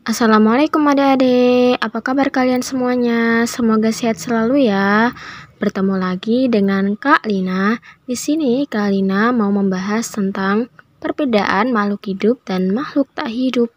Assalamualaikum adik-adik, apa kabar kalian semuanya? Semoga sehat selalu ya. Bertemu lagi dengan Kak Lina. Di sini Kak Lina mau membahas tentang perbedaan makhluk hidup dan makhluk tak hidup.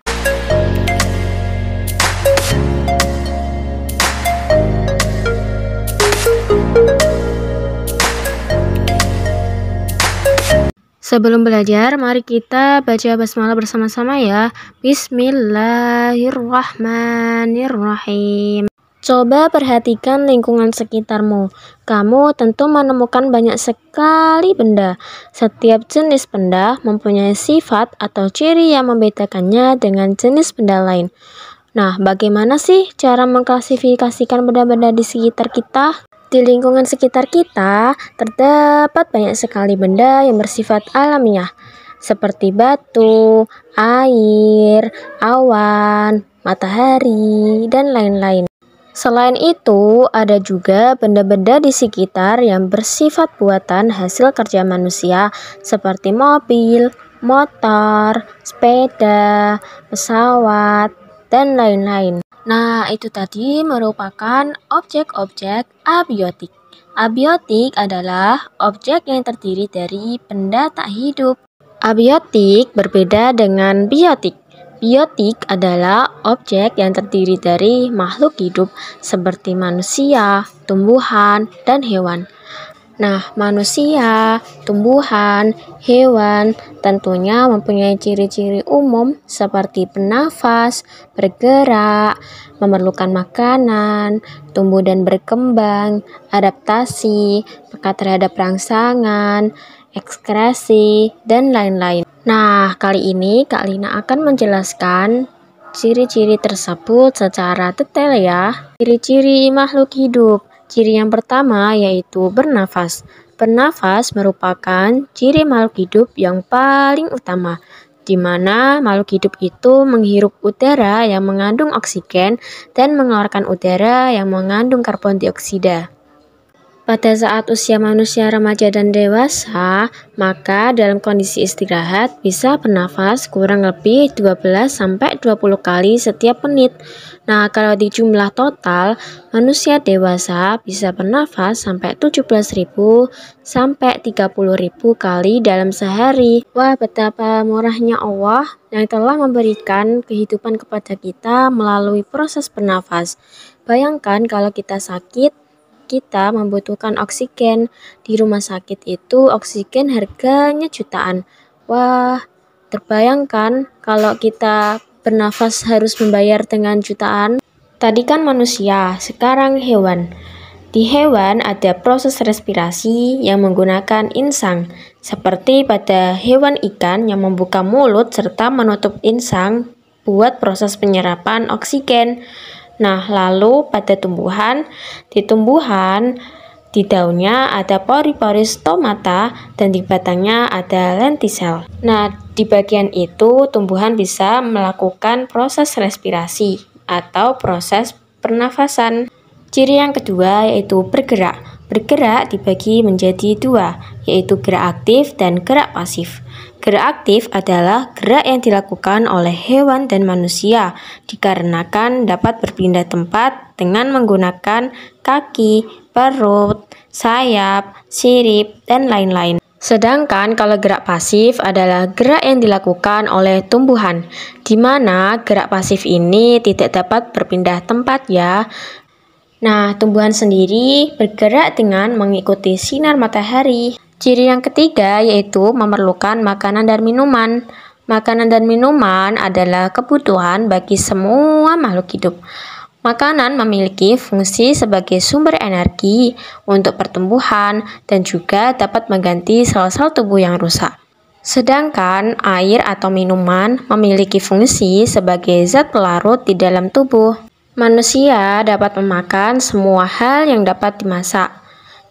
Sebelum belajar, mari kita baca basmalah bersama-sama ya. Bismillahirrahmanirrahim. Coba perhatikan lingkungan sekitarmu. Kamu tentu menemukan banyak sekali benda. Setiap jenis benda mempunyai sifat atau ciri yang membedakannya dengan jenis benda lain. Nah, bagaimana sih cara mengklasifikasikan benda-benda di sekitar kita? Di lingkungan sekitar kita, terdapat banyak sekali benda yang bersifat alamiah, seperti batu, air, awan, matahari, dan lain-lain. Selain itu, ada juga benda-benda di sekitar yang bersifat buatan hasil kerja manusia, seperti mobil, motor, sepeda, pesawat, dan lain-lain. Nah, itu tadi merupakan objek-objek abiotik. Abiotik adalah objek yang terdiri dari benda tak hidup. Abiotik berbeda dengan biotik. Biotik adalah objek yang terdiri dari makhluk hidup seperti manusia, tumbuhan, dan hewan. Nah, manusia, tumbuhan, hewan tentunya mempunyai ciri-ciri umum seperti bernafas, bergerak, memerlukan makanan, tumbuh dan berkembang, adaptasi, peka terhadap rangsangan, ekskresi, dan lain-lain. Nah, kali ini Kak Lina akan menjelaskan ciri-ciri tersebut secara detail ya. Ciri-ciri makhluk hidup. Ciri yang pertama yaitu bernafas. Bernafas merupakan ciri makhluk hidup yang paling utama, di mana makhluk hidup itu menghirup udara yang mengandung oksigen dan mengeluarkan udara yang mengandung karbon dioksida. Pada saat usia manusia remaja dan dewasa, maka dalam kondisi istirahat bisa bernafas kurang lebih 12-20 kali setiap menit. Nah, kalau di jumlah total, manusia dewasa bisa bernafas sampai 17.000 sampai 30.000 kali dalam sehari. Wah, betapa murahnya Allah yang telah memberikan kehidupan kepada kita melalui proses bernafas. Bayangkan kalau kita sakit, kita membutuhkan oksigen. Di rumah sakit itu oksigen harganya jutaan. Wah, terbayangkan kalau kita bernafas harus membayar dengan jutaan. Tadi kan manusia, sekarang hewan. Di hewan ada proses respirasi yang menggunakan insang, seperti pada hewan ikan yang membuka mulut serta menutup insang buat proses penyerapan oksigen. Nah, lalu pada tumbuhan, di daunnya ada pori-pori stomata dan di batangnya ada lentisel. Nah, di bagian itu tumbuhan bisa melakukan proses respirasi atau proses pernafasan. Ciri yang kedua yaitu bergerak. Bergerak dibagi menjadi dua, yaitu gerak aktif dan gerak pasif. Gerak aktif adalah gerak yang dilakukan oleh hewan dan manusia, dikarenakan dapat berpindah tempat dengan menggunakan kaki, perut, sayap, sirip, dan lain-lain. Sedangkan kalau gerak pasif adalah gerak yang dilakukan oleh tumbuhan, di mana gerak pasif ini tidak dapat berpindah tempat ya. Nah, tumbuhan sendiri bergerak dengan mengikuti sinar matahari. Ciri yang ketiga yaitu memerlukan makanan dan minuman. Makanan dan minuman adalah kebutuhan bagi semua makhluk hidup. Makanan memiliki fungsi sebagai sumber energi untuk pertumbuhan dan juga dapat mengganti sel-sel tubuh yang rusak. Sedangkan air atau minuman memiliki fungsi sebagai zat pelarut di dalam tubuh. Manusia dapat memakan semua hal yang dapat dimasak.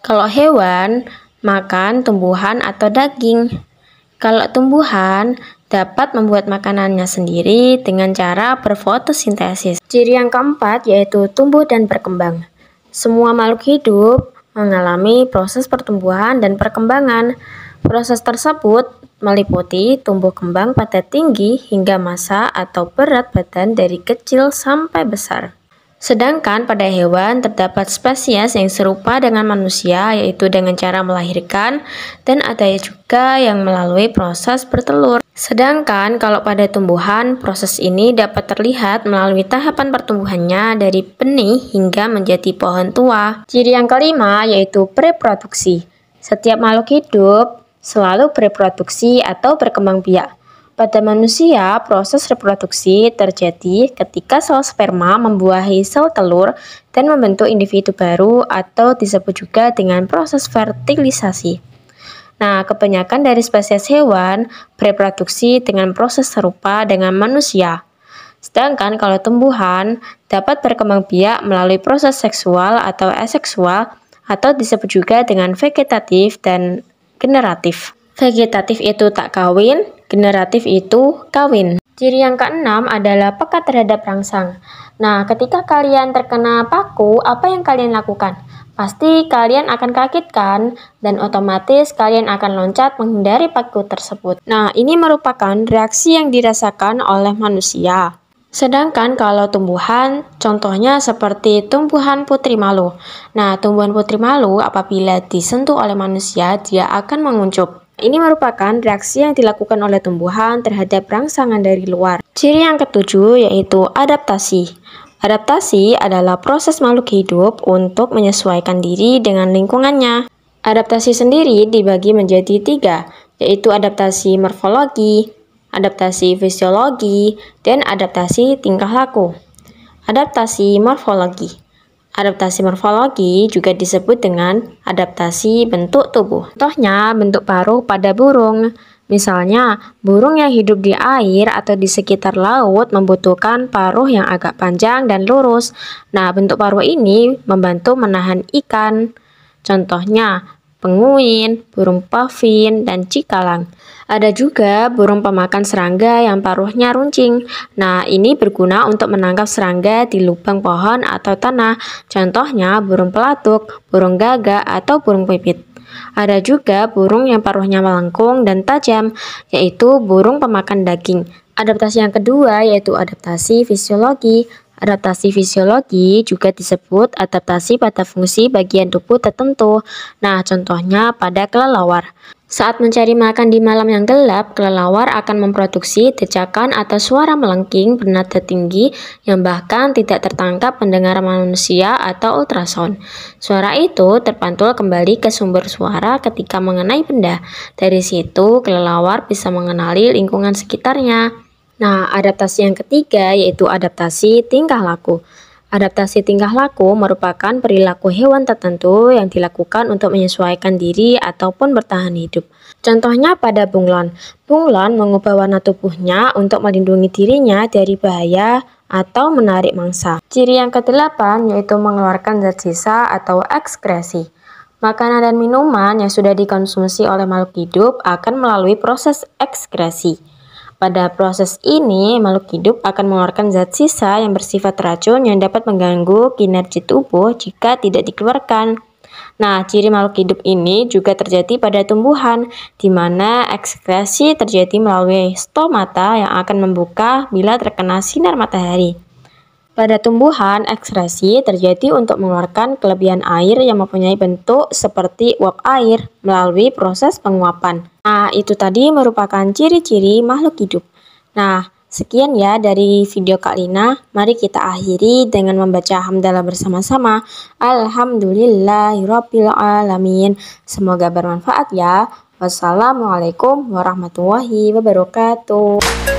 Kalau hewan, makan tumbuhan atau daging. Kalau tumbuhan, dapat membuat makanannya sendiri dengan cara berfotosintesis. Ciri yang keempat yaitu tumbuh dan berkembang. Semua makhluk hidup mengalami proses pertumbuhan dan perkembangan. Proses tersebut meliputi tumbuh kembang pada tinggi hingga massa atau berat badan dari kecil sampai besar. Sedangkan pada hewan terdapat spesies yang serupa dengan manusia, yaitu dengan cara melahirkan, dan ada juga yang melalui proses bertelur. Sedangkan kalau pada tumbuhan, proses ini dapat terlihat melalui tahapan pertumbuhannya dari benih hingga menjadi pohon tua. Ciri yang kelima yaitu reproduksi. Setiap makhluk hidup selalu bereproduksi atau berkembang biak. Pada manusia, proses reproduksi terjadi ketika sel sperma membuahi sel telur dan membentuk individu baru atau disebut juga dengan proses fertilisasi. Nah, kebanyakan dari spesies hewan bereproduksi dengan proses serupa dengan manusia. Sedangkan kalau tumbuhan dapat berkembang biak melalui proses seksual atau aseksual atau disebut juga dengan vegetatif dan generatif. Vegetatif itu tak kawin, generatif itu kawin. Ciri yang keenam adalah peka terhadap rangsang. Nah, ketika kalian terkena paku, apa yang kalian lakukan? Pasti kalian akan kaget kan? Dan otomatis kalian akan loncat menghindari paku tersebut. Nah, ini merupakan reaksi yang dirasakan oleh manusia. Sedangkan kalau tumbuhan, contohnya seperti tumbuhan putri malu. Nah, tumbuhan putri malu apabila disentuh oleh manusia, dia akan menguncup. Ini merupakan reaksi yang dilakukan oleh tumbuhan terhadap rangsangan dari luar. Ciri yang ketujuh yaitu adaptasi. Adaptasi adalah proses makhluk hidup untuk menyesuaikan diri dengan lingkungannya. Adaptasi sendiri dibagi menjadi 3, yaitu adaptasi morfologi, adaptasi fisiologi, dan adaptasi tingkah laku. Adaptasi morfologi. Adaptasi morfologi juga disebut dengan adaptasi bentuk tubuh. Contohnya bentuk paruh pada burung. Misalnya, burung yang hidup di air atau di sekitar laut membutuhkan paruh yang agak panjang dan lurus. Nah, bentuk paruh ini membantu menahan ikan. Contohnya, penguin, burung pavin, dan cikalang. Ada juga burung pemakan serangga yang paruhnya runcing. Nah, ini berguna untuk menangkap serangga di lubang pohon atau tanah. Contohnya burung pelatuk, burung gagak, atau burung pipit. Ada juga burung yang paruhnya melengkung dan tajam, yaitu burung pemakan daging. Adaptasi yang kedua yaitu adaptasi fisiologi. Adaptasi fisiologi juga disebut adaptasi pada fungsi bagian tubuh tertentu. Nah, contohnya pada kelelawar. Saat mencari makan di malam yang gelap, kelelawar akan memproduksi decakan atau suara melengking bernada tinggi yang bahkan tidak tertangkap pendengaran manusia atau ultrasound. Suara itu terpantul kembali ke sumber suara ketika mengenai benda. Dari situ, kelelawar bisa mengenali lingkungan sekitarnya. Nah, adaptasi yang ketiga yaitu adaptasi tingkah laku. Adaptasi tingkah laku merupakan perilaku hewan tertentu yang dilakukan untuk menyesuaikan diri ataupun bertahan hidup. Contohnya pada bunglon. Bunglon mengubah warna tubuhnya untuk melindungi dirinya dari bahaya atau menarik mangsa. Ciri yang kedelapan yaitu mengeluarkan zat sisa atau ekskresi. Makanan dan minuman yang sudah dikonsumsi oleh makhluk hidup akan melalui proses ekskresi. Pada proses ini, makhluk hidup akan mengeluarkan zat sisa yang bersifat racun yang dapat mengganggu kinerja tubuh jika tidak dikeluarkan. Nah, ciri makhluk hidup ini juga terjadi pada tumbuhan, di mana ekskresi terjadi melalui stomata yang akan membuka bila terkena sinar matahari. Pada tumbuhan, ekskresi terjadi untuk mengeluarkan kelebihan air yang mempunyai bentuk seperti uap air melalui proses penguapan. Nah, itu tadi merupakan ciri-ciri makhluk hidup. Nah, sekian ya dari video Kak Lina. Mari kita akhiri dengan membaca hamdalah bersama-sama. Alhamdulillahirabbil alamin. Semoga bermanfaat ya. Wassalamualaikum warahmatullahi wabarakatuh.